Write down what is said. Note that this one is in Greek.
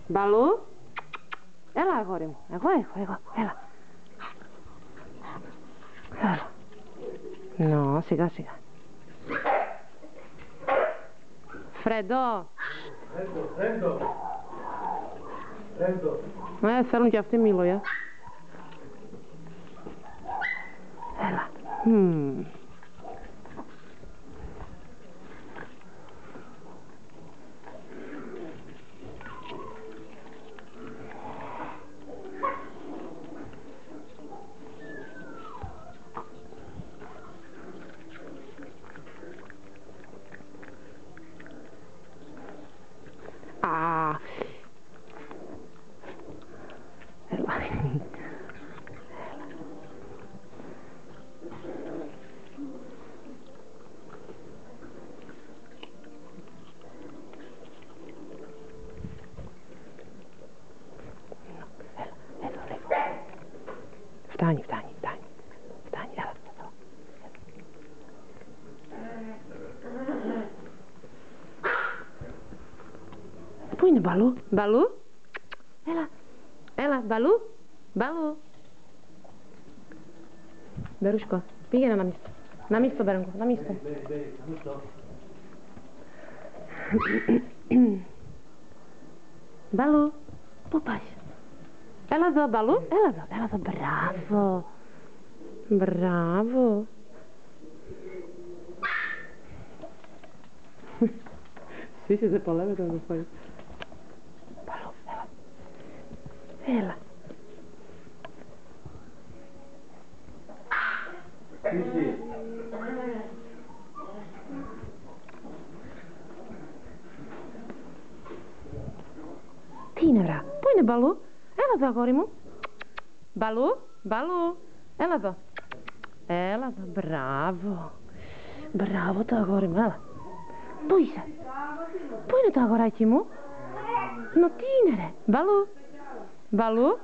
Balú? Έλα, αγόρι μου. Εγώ. Έλα. Έλα. Σιγά. Φρέντο. Θέλουν και αυτοί μήλο, Έλα. Φτάνει, έλα. Πού είναι Μπαλού? Έλα, Μπαλού. Μπερούσκο, πήγαινε να μίστο, Μπέρνκο, να μίστο. Μπαλού, πού πας? Έλα εδώ, Μπαλού, έλα εδώ, μπράβο. Σύσσεζε πολλά με τον κοφόλι. Μπαλού, έλα. Τι είναι, βρά? Πού είναι, Μπαλού? Έλα εδώ, αγόρι μου. Μπαλού. Έλα εδώ, μπράβο. Μπράβο το αγόρι μου, έλα. Πού είσαι? Πού είναι το αγοράκι μου? Τι είναι, ρε? Μπαλού.